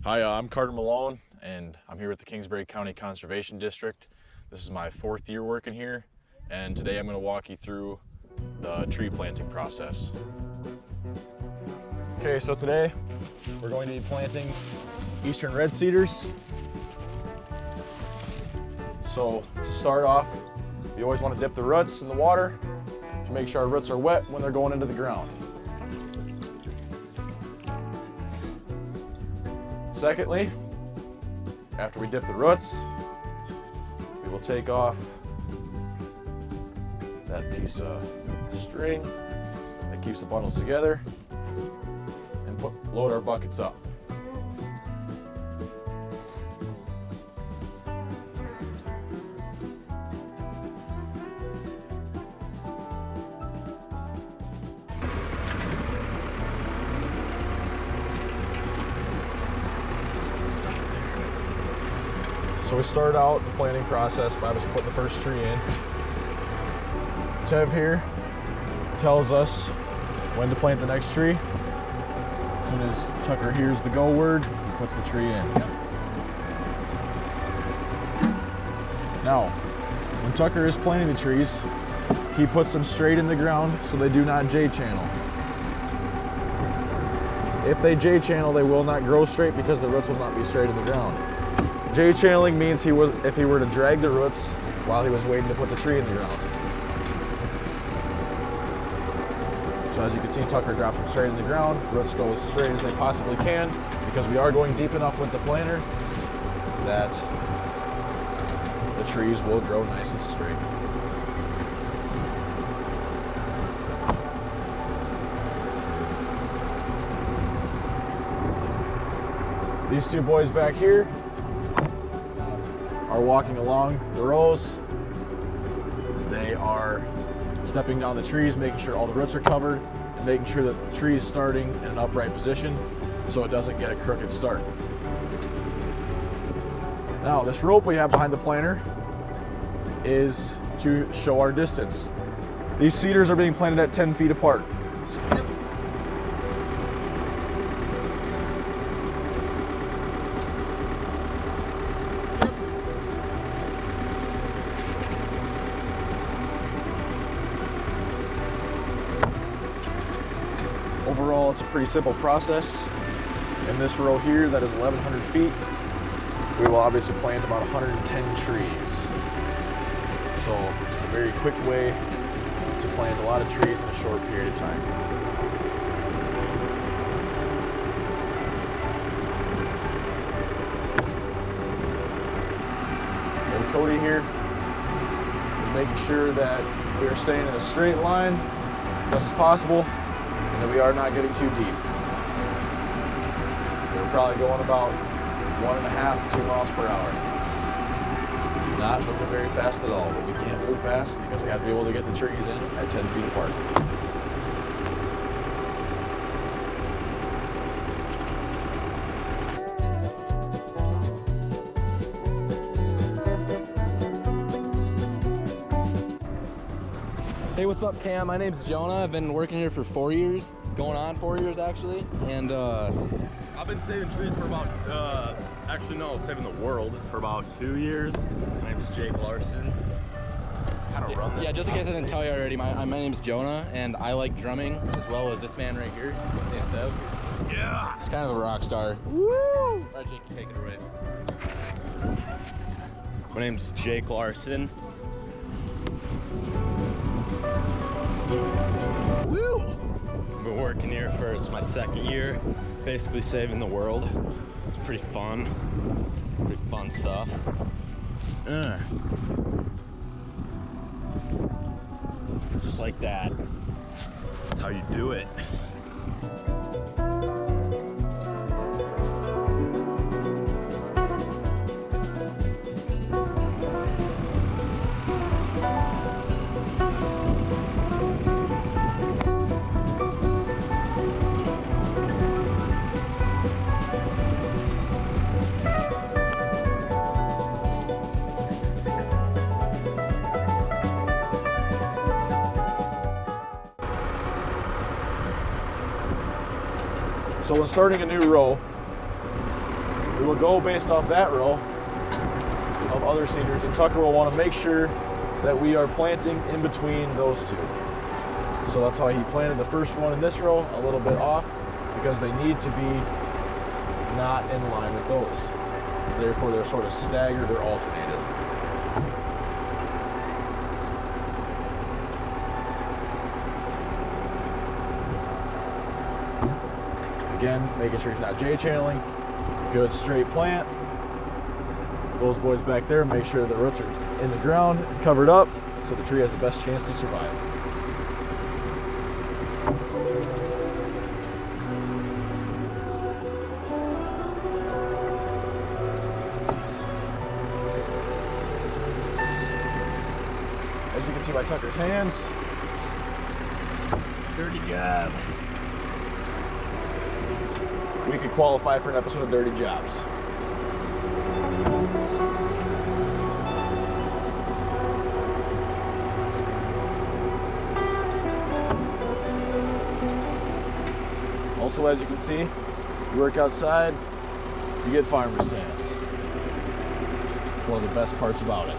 Hi, I'm Carter Malone, and I'm here with the Kingsbury County Conservation District. This is my 4th year working here, and today I'm going to walk you through the tree planting process. Okay, so today we're going to be planting eastern red cedars. So to start off, you always want to dip the roots in the water to make sure our roots are wet when they're going into the ground. Secondly, after we dip the roots, we will take off that piece of string that keeps the bundles together and load our buckets up. So we start out the planting process by just putting the first tree in. Tev here tells us when to plant the next tree. As soon as Tucker hears the go word, he puts the tree in. Now, when Tucker is planting the trees, he puts them straight in the ground so they do not J-channel. If they J-channel, they will not grow straight because the roots will not be straight in the ground. J-channeling means if he were to drag the roots while he was waiting to put the tree in the ground. So as you can see, Tucker drops them straight in the ground. Roots go as straight as they possibly can because we are going deep enough with the planter that the trees will grow nice and straight. These two boys back here are walking along the rows. They are stepping down the trees, making sure all the roots are covered, and making sure that the tree is starting in an upright position so it doesn't get a crooked start. Now, this rope we have behind the planter is to show our distance. These cedars are being planted at 10 feet apart. Overall, it's a pretty simple process. In this row here, that is 1,100 feet, we will obviously plant about 110 trees. So this is a very quick way to plant a lot of trees in a short period of time. Old Cody here is making sure that we are staying in a straight line as much as possible, and that we are not getting too deep. We're probably going about 1.5 to 2 miles per hour. Not moving very fast at all, but we can't move fast because we have to be able to get the trees in at 10 feet apart. Hey, what's up, Cam? My name's Jonah. I've been working here for 4 years, going on 4 years actually, and I've been saving trees for about, saving the world for about 2 years. My name's Jake Larson. Yeah, just in case I didn't tell you already, my name's Jonah, and I like drumming as well as this man right here. Yeah! He's kind of a rock star. Woo! All right, Jake, you take it away. My name's Jake Larson. Woo! I've been working here for my 2nd year, basically saving the world. It's pretty fun stuff. Just like that. That's how you do it. So when starting a new row, we will go based off that row of other cedars, and Tucker will want to make sure that we are planting in between those two. So that's why he planted the first one in this row a little bit off, because they need to be not in line with those. Therefore, they're sort of staggered or alternated. Again, making sure he's not J-channeling. Good straight plant. Those boys back there, make sure the roots are in the ground, covered up, so the tree has the best chance to survive. As you can see by Tucker's hands, dirty job. We could qualify for an episode of Dirty Jobs. Also, as you can see, you work outside, you get farmer stands. It's one of the best parts about it.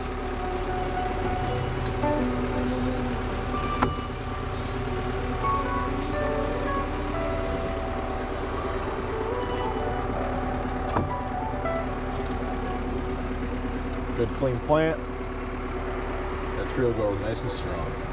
Good clean plant. That tree will go nice and strong.